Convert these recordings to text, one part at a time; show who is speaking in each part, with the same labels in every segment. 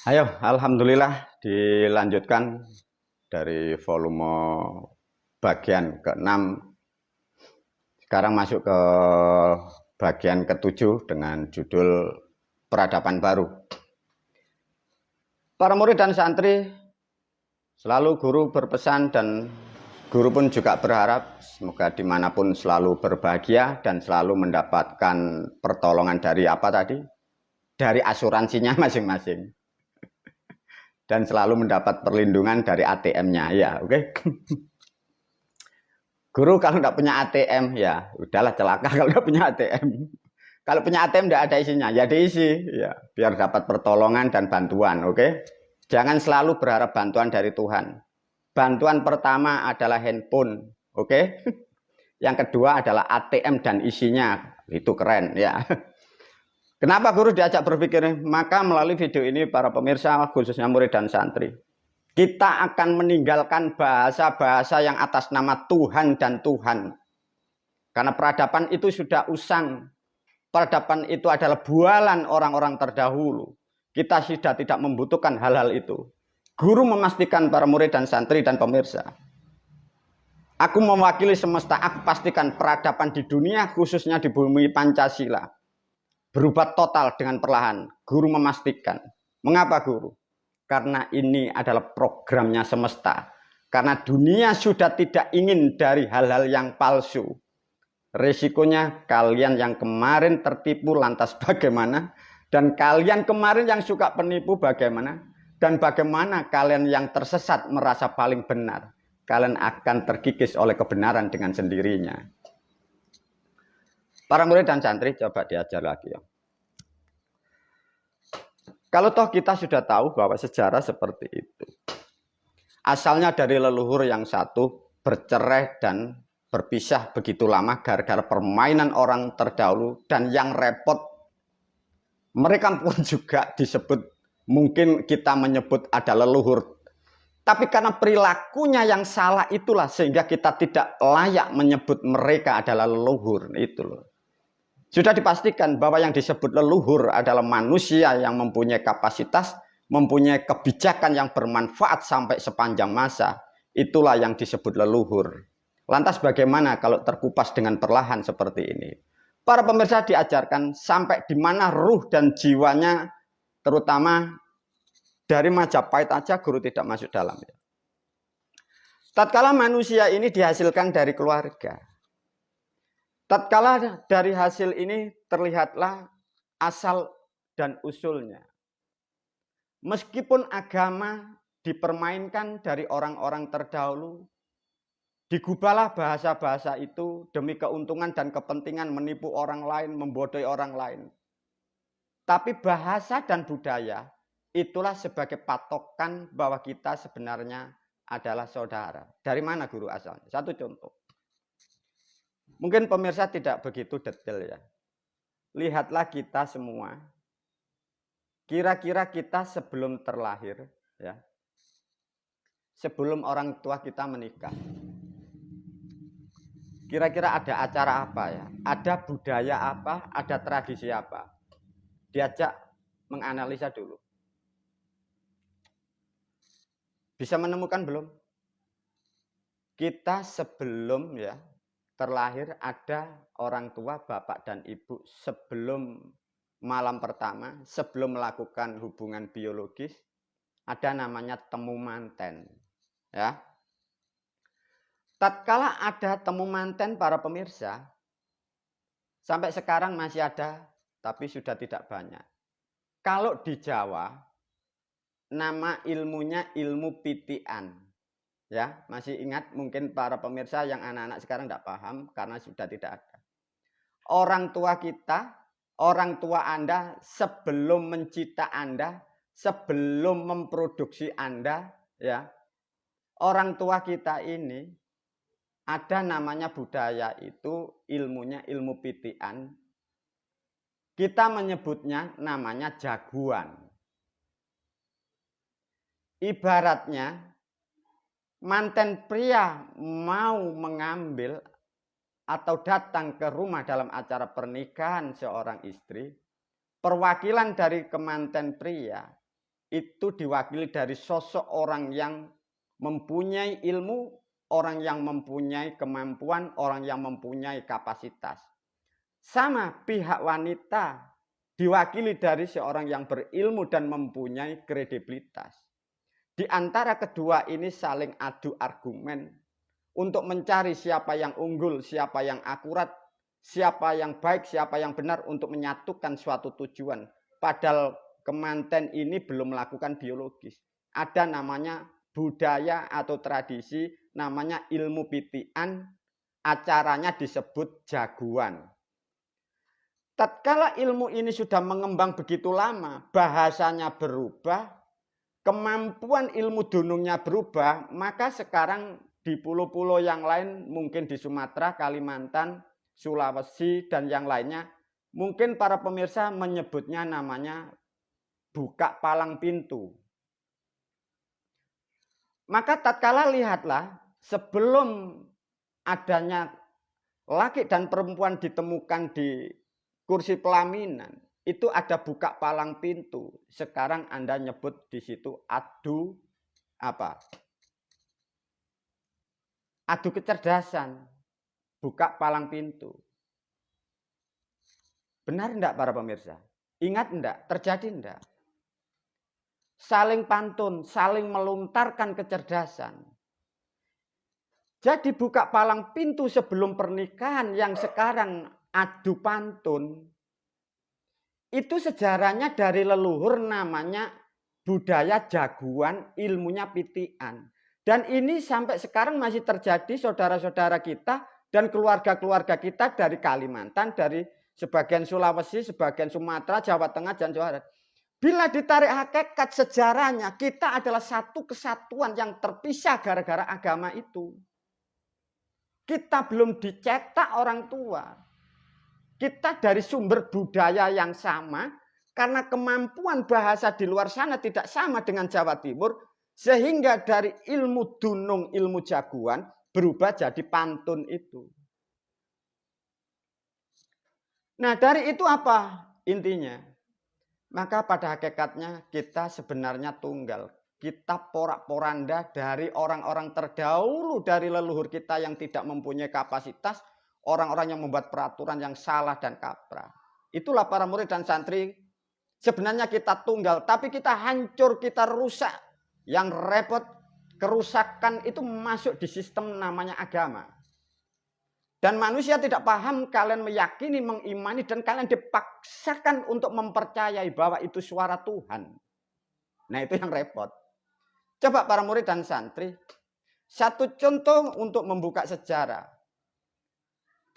Speaker 1: Ayo, alhamdulillah dilanjutkan dari volume bagian ke-6. Sekarang masuk ke bagian ke-7 dengan judul Peradaban Baru. Para murid dan santri, selalu guru berpesan dan guru pun juga berharap semoga dimanapun selalu berbahagia dan selalu mendapatkan pertolongan dari apa tadi? Dari asuransinya masing-masing. Dan selalu mendapat perlindungan dari ATM-nya, ya, oke? Okay? Guru kalau tidak punya ATM, ya udahlah celaka kalau tidak punya ATM. Kalau punya ATM tidak ada isinya, ya diisi, ya biar dapat pertolongan dan bantuan, oke? Okay? Jangan selalu berharap bantuan dari Tuhan. Bantuan pertama adalah handphone, oke? Okay? Yang kedua adalah ATM dan isinya, itu keren, ya. Kenapa guru diajak berpikir? Maka melalui video ini para pemirsa, khususnya murid dan santri, kita akan meninggalkan bahasa-bahasa yang atas nama Tuhan dan Tuhan. Karena peradaban itu sudah usang. Peradaban itu adalah bualan orang-orang terdahulu. Kita sudah tidak membutuhkan hal-hal itu. Guru memastikan para murid dan santri dan pemirsa. Aku mewakili semesta, aku pastikan peradaban di dunia, khususnya di bumi Pancasila, berubah total dengan perlahan. Guru memastikan. Mengapa guru? Karena ini adalah programnya semesta. Karena dunia sudah tidak ingin dari hal-hal yang palsu. Risikonya kalian yang kemarin tertipu lantas bagaimana? Dan kalian kemarin yang suka penipu bagaimana? Dan bagaimana kalian yang tersesat merasa paling benar? Kalian akan terkikis oleh kebenaran dengan sendirinya. Para murid dan santri coba diajar lagi ya. Kalau toh kita sudah tahu bahwa sejarah seperti itu. Asalnya dari leluhur yang satu bercerai dan berpisah begitu lama gara-gara permainan orang terdahulu, dan yang repot mereka pun juga disebut, mungkin kita menyebut ada leluhur. Tapi karena perilakunya yang salah itulah sehingga kita tidak layak menyebut mereka adalah leluhur. Itu loh. Sudah dipastikan bahwa yang disebut leluhur adalah manusia yang mempunyai kapasitas, mempunyai kebijakan yang bermanfaat sampai sepanjang masa. Itulah yang disebut leluhur. Lantas bagaimana kalau terkupas dengan perlahan seperti ini? Para pemirsa diajarkan sampai di mana ruh dan jiwanya, terutama dari Majapahit aja guru tidak masuk dalam. Tatkala manusia ini dihasilkan dari keluarga, tatkala dari hasil ini terlihatlah asal dan usulnya. Meskipun agama dipermainkan dari orang-orang terdahulu, digubahlah bahasa-bahasa itu demi keuntungan dan kepentingan menipu orang lain, membodohi orang lain. Tapi bahasa dan budaya itulah sebagai patokan bahwa kita sebenarnya adalah saudara. Dari mana guru asalnya? Satu contoh. Mungkin pemirsa tidak begitu detail ya. Lihatlah kita semua. Kira-kira kita sebelum terlahir, ya, sebelum orang tua kita menikah, kira-kira ada acara apa ya? Ada budaya apa? Ada tradisi apa? Diajak menganalisa dulu. Bisa menemukan belum? Kita sebelum ya terlahir ada orang tua, bapak dan ibu sebelum malam pertama, sebelum melakukan hubungan biologis, ada namanya temu manten. Ya. Tatkala ada temu manten para pemirsa, sampai sekarang masih ada, tapi sudah tidak banyak. Kalau di Jawa, nama ilmunya ilmu pitian. Ya, masih ingat mungkin para pemirsa yang anak-anak sekarang tidak paham karena sudah tidak ada. Orang tua kita, orang tua Anda sebelum mencipta Anda, sebelum memproduksi Anda, ya. Orang tua kita ini ada namanya budaya itu ilmunya ilmu pitian. Kita menyebutnya namanya jagoan. Ibaratnya manten pria mau mengambil atau datang ke rumah dalam acara pernikahan seorang istri, perwakilan dari kemanten pria itu diwakili dari sosok orang yang mempunyai ilmu, orang yang mempunyai kemampuan, orang yang mempunyai kapasitas. Sama pihak wanita diwakili dari seorang yang berilmu dan mempunyai kredibilitas. Di antara kedua ini saling adu argumen untuk mencari siapa yang unggul, siapa yang akurat, siapa yang baik, siapa yang benar untuk menyatukan suatu tujuan. Padahal kemanten ini belum melakukan biologis. Ada namanya budaya atau tradisi, namanya ilmu pitian, acaranya disebut jagoan. Tatkala ilmu ini sudah mengembang begitu lama, bahasanya berubah, kemampuan ilmu dunungnya berubah, maka sekarang di pulau-pulau yang lain, mungkin di Sumatera, Kalimantan, Sulawesi, dan yang lainnya, mungkin para pemirsa menyebutnya namanya buka palang pintu. Maka tatkala lihatlah, sebelum adanya laki dan perempuan ditemukan di kursi pelaminan, itu ada buka palang pintu. Sekarang Anda nyebut di situ adu apa? Adu kecerdasan. Buka palang pintu. Benar enggak para pemirsa? Ingat enggak? Terjadi enggak? Saling pantun, saling melontarkan kecerdasan. Jadi buka palang pintu sebelum pernikahan yang sekarang adu pantun, itu sejarahnya dari leluhur namanya budaya jagoan, ilmunya pitian. Dan ini sampai sekarang masih terjadi saudara-saudara kita dan keluarga-keluarga kita dari Kalimantan, dari sebagian Sulawesi, sebagian Sumatera, Jawa Tengah, dan Jawa Barat. Bila ditarik hakikat sejarahnya, kita adalah satu kesatuan yang terpisah gara-gara agama itu. Kita belum dicetak orang tua. Kita dari sumber budaya yang sama, karena kemampuan bahasa di luar sana tidak sama dengan Jawa Timur, sehingga dari ilmu dunung, ilmu jagoan, berubah jadi pantun itu. Nah, dari itu apa intinya? Maka pada hakikatnya kita sebenarnya tunggal. Kita porak-poranda dari orang-orang terdahulu dari leluhur kita yang tidak mempunyai kapasitas, orang-orang yang membuat peraturan yang salah dan kaprah. Itulah para murid dan santri. Sebenarnya kita tunggal, tapi kita hancur, kita rusak. Yang repot, kerusakan itu masuk di sistem namanya agama. Dan manusia tidak paham, kalian meyakini, mengimani, dan kalian dipaksakan untuk mempercayai bahwa itu suara Tuhan. Nah, itu yang repot. Coba para murid dan santri, satu contoh untuk membuka sejarah.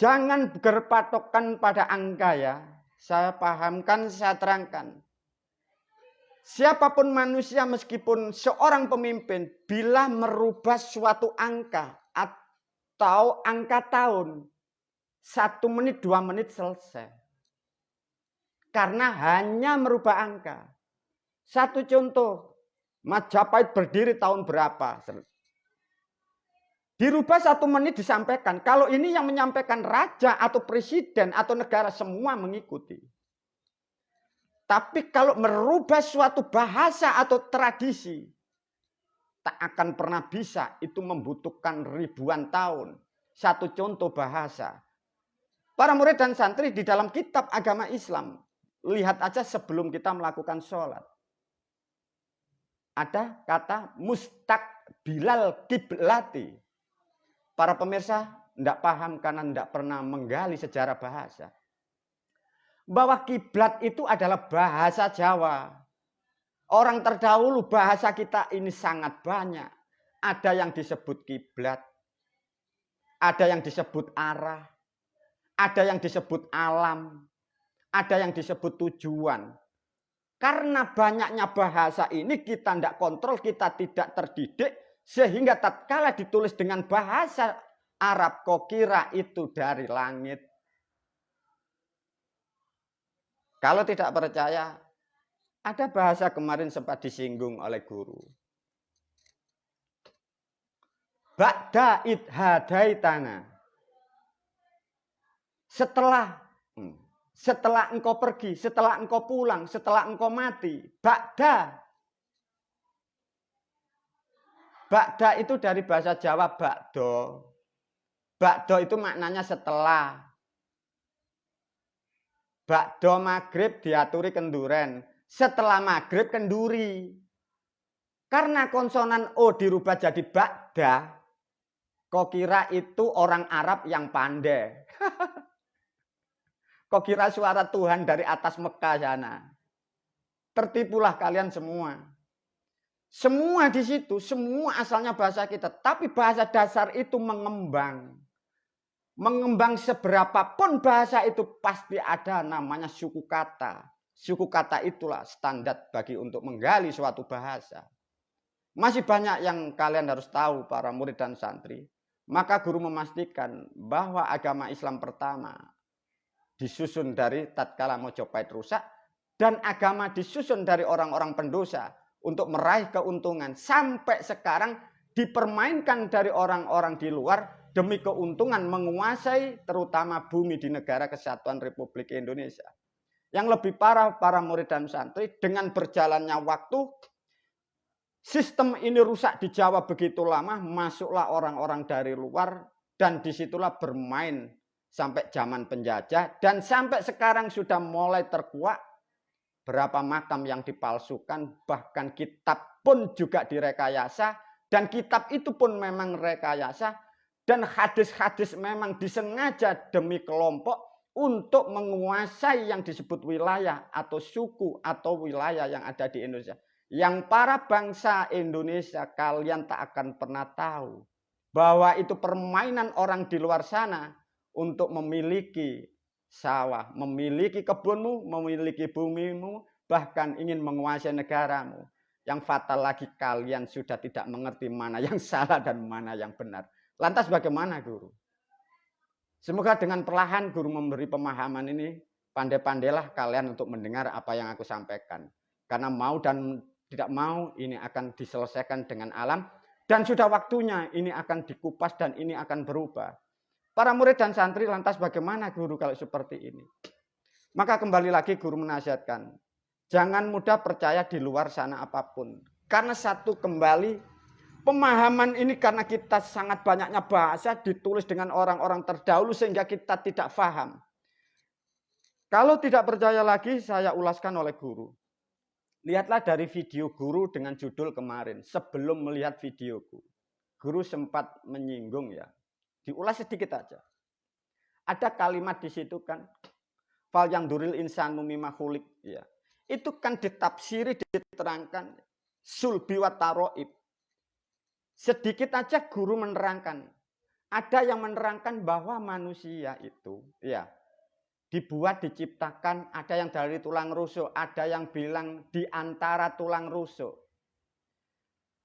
Speaker 1: Jangan berpatokan pada angka ya. Saya pahamkan, saya terangkan. Siapapun manusia meskipun seorang pemimpin, bila merubah suatu angka atau angka tahun, 1 menit, 2 menit selesai. Karena hanya merubah angka. Satu contoh, Majapahit berdiri tahun berapa? Dirubah 1 menit disampaikan. Kalau ini yang menyampaikan raja atau presiden atau negara semua mengikuti. Tapi kalau merubah suatu bahasa atau tradisi, tak akan pernah bisa. Itu membutuhkan ribuan tahun. Satu contoh bahasa. Para murid dan santri di dalam kitab agama Islam, lihat aja sebelum kita melakukan sholat. Ada kata mustaqbilal kiblati. Para pemirsa tidak paham karena tidak pernah menggali sejarah bahasa. Bahwa kiblat itu adalah bahasa Jawa. Orang terdahulu bahasa kita ini sangat banyak. Ada yang disebut kiblat. Ada yang disebut arah. Ada yang disebut alam. Ada yang disebut tujuan. Karena banyaknya bahasa ini kita tidak kontrol, kita tidak terdidik. Sehingga tatkala ditulis dengan bahasa Arab, kok kira itu dari langit. Kalau tidak percaya, ada bahasa kemarin sempat disinggung oleh guru. Ba'da idhadaitana. Setelah engkau pergi, setelah engkau pulang, setelah engkau mati. Ba'da. Ba'da itu dari bahasa Jawa bakdo. Bakdo itu maknanya setelah. Bakdo maghrib diaturi kenduren. Setelah maghrib kenduri. Karena konsonan O dirubah jadi ba'da, kok kira itu orang Arab yang pandai. Kok kira suara Tuhan dari atas Mekah sana. Tertipulah kalian semua. Semua di situ, semua asalnya bahasa kita. Tapi bahasa dasar itu mengembang. Mengembang seberapapun bahasa itu pasti ada namanya suku kata. Suku kata itulah standar bagi untuk menggali suatu bahasa. Masih banyak yang kalian harus tahu para murid dan santri. Maka guru memastikan bahwa agama Islam pertama disusun dari tatkala Mojopahit rusak. Dan agama disusun dari orang-orang pendosa untuk meraih keuntungan. Sampai sekarang dipermainkan dari orang-orang di luar demi keuntungan menguasai terutama bumi di negara kesatuan Republik Indonesia. Yang lebih parah para murid dan santri, dengan berjalannya waktu, sistem ini rusak di Jawa begitu lama, masuklah orang-orang dari luar dan disitulah bermain sampai zaman penjajah. Dan sampai sekarang sudah mulai terkuak, berapa makam yang dipalsukan, bahkan kitab pun juga direkayasa. Dan kitab itu pun memang rekayasa. Dan hadis-hadis memang disengaja demi kelompok untuk menguasai yang disebut wilayah atau suku atau wilayah yang ada di Indonesia. Yang para bangsa Indonesia kalian tak akan pernah tahu bahwa itu permainan orang di luar sana untuk memiliki sawah, memiliki kebunmu, memiliki bumimu, bahkan ingin menguasai negaramu. Yang fatal lagi kalian sudah tidak mengerti mana yang salah dan mana yang benar. Lantas bagaimana guru? Semoga dengan perlahan guru memberi pemahaman ini, pandai-pandailah kalian untuk mendengar apa yang aku sampaikan. Karena mau dan tidak mau ini akan diselesaikan dengan alam. Dan sudah waktunya ini akan dikupas dan ini akan berubah. Para murid dan santri lantas bagaimana guru kalau seperti ini? Maka kembali lagi guru menasihatkan. Jangan mudah percaya di luar sana apapun. Karena satu kembali pemahaman ini karena kita sangat banyaknya bahasa ditulis dengan orang-orang terdahulu sehingga kita tidak paham. Kalau tidak percaya lagi saya ulaskan oleh guru. Lihatlah dari video guru dengan judul kemarin. Sebelum melihat videoku, guru sempat menyinggung ya. Diulas sedikit aja. Ada kalimat di situ kan. Fal yang duril insanu mimma khuliq ya. Itu kan ditafsiri, diterangkan sulbi wa taroib. Sedikit aja guru menerangkan. Ada yang menerangkan bahwa manusia itu ya dibuat, diciptakan, ada yang dari tulang rusuk, ada yang bilang di antara tulang rusuk.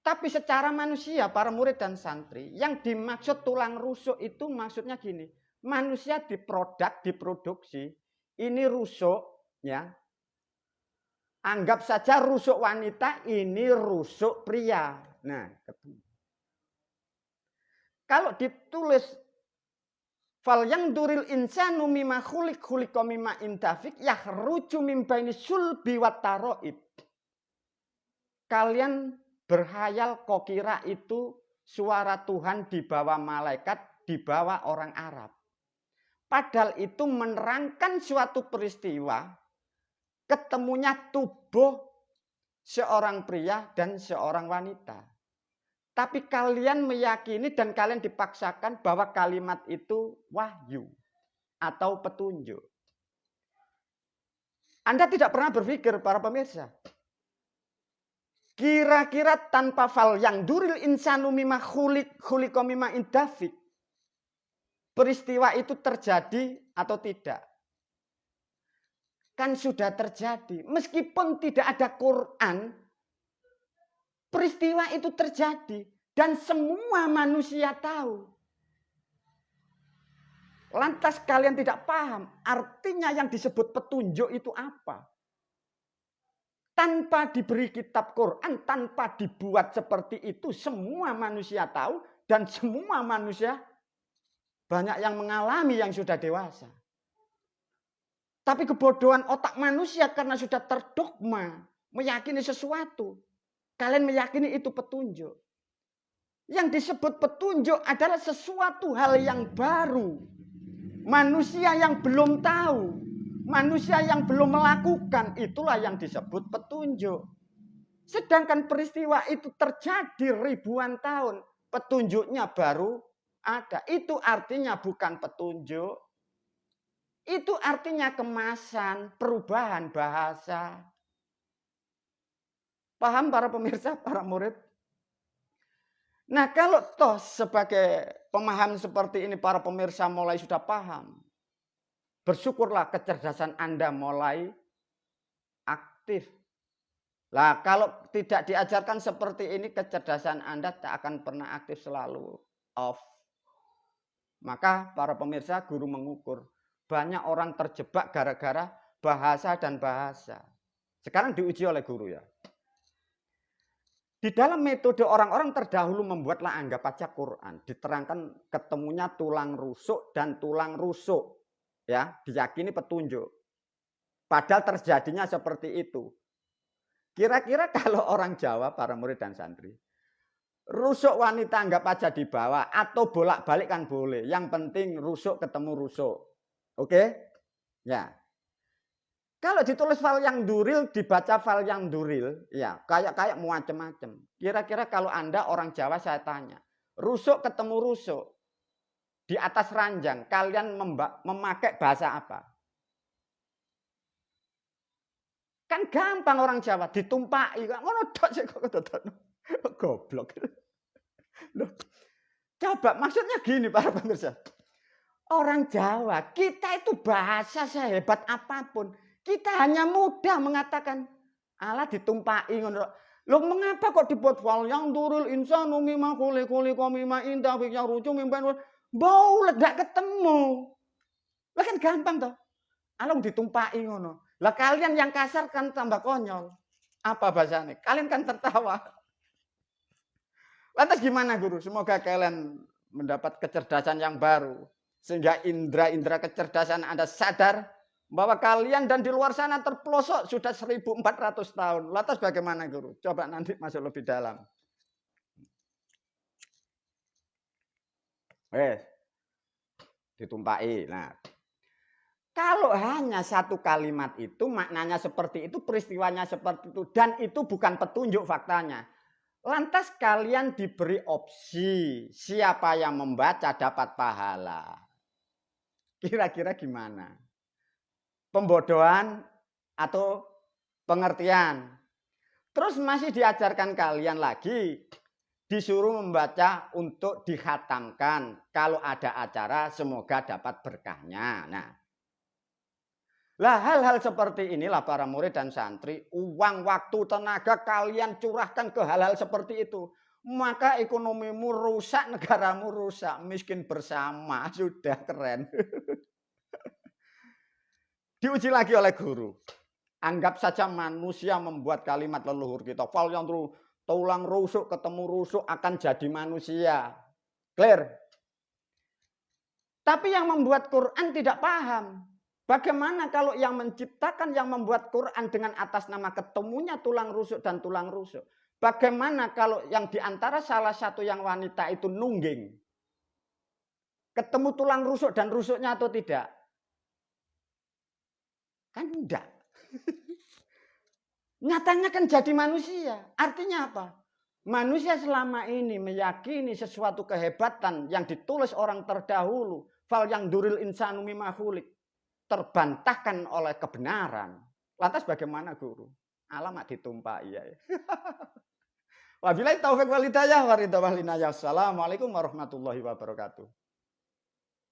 Speaker 1: Tapi secara manusia, para murid dan santri, yang dimaksud tulang rusuk itu maksudnya gini. Manusia diproduksi, ini rusuk, ya. Anggap saja rusuk wanita, ini rusuk pria. Nah, kalau ditulis fal yang duril insanu mimma khuliq khuliqa mimma intafik yakhruju min baini sulbi wat taroib. Kalian berhayal kok kira itu suara Tuhan di bawah malaikat, di bawah orang Arab. Padahal itu menerangkan suatu peristiwa ketemunya tubuh seorang pria dan seorang wanita. Tapi kalian meyakini dan kalian dipaksakan bahwa kalimat itu wahyu atau petunjuk. Anda tidak pernah berpikir para pemirsa. Kira-kira tanpa fal yang duril insanu mimma khuliqa mimma indafik. Peristiwa itu terjadi atau tidak? Kan sudah terjadi. Meskipun tidak ada Quran, peristiwa itu terjadi. Dan semua manusia tahu. Lantas kalian tidak paham. Artinya yang disebut petunjuk itu apa? Tanpa diberi kitab Quran, tanpa dibuat seperti itu, semua manusia tahu. Dan semua manusia banyak yang mengalami yang sudah dewasa. Tapi kebodohan otak manusia karena sudah terdogma. Meyakini sesuatu. Kalian meyakini itu petunjuk. Yang disebut petunjuk adalah sesuatu hal yang baru. Manusia yang belum tahu, manusia yang belum melakukan, itulah yang disebut petunjuk. Sedangkan peristiwa itu terjadi ribuan tahun, petunjuknya baru ada. Itu artinya bukan petunjuk. Itu artinya kemasan, perubahan bahasa. Paham para pemirsa, para murid? Nah, kalau toh sebagai pemaham seperti ini para pemirsa mulai sudah paham, bersyukurlah kecerdasan Anda mulai aktif. Lah, kalau tidak diajarkan seperti ini, kecerdasan Anda tak akan pernah aktif, selalu off. Maka para pemirsa, guru mengukur. Banyak orang terjebak gara-gara bahasa dan bahasa. Sekarang diuji oleh guru ya. Di dalam metode orang-orang terdahulu membuatlah anggap aja Quran. Diterangkan ketemunya tulang rusuk dan tulang rusuk. Ya, diyakini petunjuk. Padahal terjadinya seperti itu. Kira-kira kalau orang Jawa, para murid dan santri, rusuk wanita anggap aja di bawah atau bolak-balik kan boleh. Yang penting rusuk ketemu rusuk. Oke? Ya. Kalau ditulis fal yang duril, dibaca fal yang duril, ya kayak macam-macam. Kira-kira kalau Anda orang Jawa saya tanya, rusuk ketemu rusuk di atas ranjang, kalian memakai bahasa apa? Kan gampang orang Jawa, ditumpai. Ngono tok sik kok goblok. Loh, coba maksudnya gini para pemirsa. Orang Jawa, kita itu bahasa sehebat apapun, kita hanya mudah mengatakan Allah ditumpai ngono. Loh, mengapa kok dibuat fal yang durul insanu mimma khuliqa mimma indah yang rujuk mimpan bau ledak ketemu. Lah kan gampang toh. Allah ditumpai ngono. Lah kalian yang kasar kan tambah konyol. Apa bahasanya? Kalian kan tertawa. Lantas gimana guru? Semoga kalian mendapat kecerdasan yang baru. Sehingga indera-indera kecerdasan Anda sadar bahwa kalian dan di luar sana terpelosok sudah 1400 tahun. Lantas bagaimana guru? Coba nanti masuk lebih dalam. Ditumpai. Nah, kalau hanya satu kalimat itu maknanya seperti itu, peristiwanya seperti itu, dan itu bukan petunjuk faktanya. Lantas kalian diberi opsi, siapa yang membaca dapat pahala. Kira-kira gimana? Pembodohan atau pengertian? Terus masih diajarkan kalian lagi, disuruh membaca untuk dikhatamkan. Kalau ada acara semoga dapat berkahnya. Nah, lah hal-hal seperti inilah para murid dan santri, uang, waktu, tenaga kalian curahkan ke hal-hal seperti itu. Maka ekonomimu rusak, negaramu rusak, miskin bersama, sudah keren. Diuji lagi oleh guru. Anggap saja manusia membuat kalimat leluhur kita. Fal yang tulang rusuk ketemu rusuk akan jadi manusia. Clear? Tapi yang membuat Quran tidak paham. Bagaimana kalau yang menciptakan, yang membuat Quran dengan atas nama ketemunya tulang rusuk dan tulang rusuk. Bagaimana kalau yang diantara salah satu yang wanita itu nungging? Ketemu tulang rusuk dan rusuknya atau tidak? Kan enggak. Nyatanya kan jadi manusia. Artinya apa? Manusia selama ini meyakini sesuatu kehebatan yang ditulis orang terdahulu. Fal yang duril insanu mimma khuliq. Terbantahkan oleh kebenaran. Lantas bagaimana guru? Alamat ditumpai ya. Wabillahi taufiq wal hidayah wa ridha wal inayah. Assalamualaikum warahmatullahi wabarakatuh.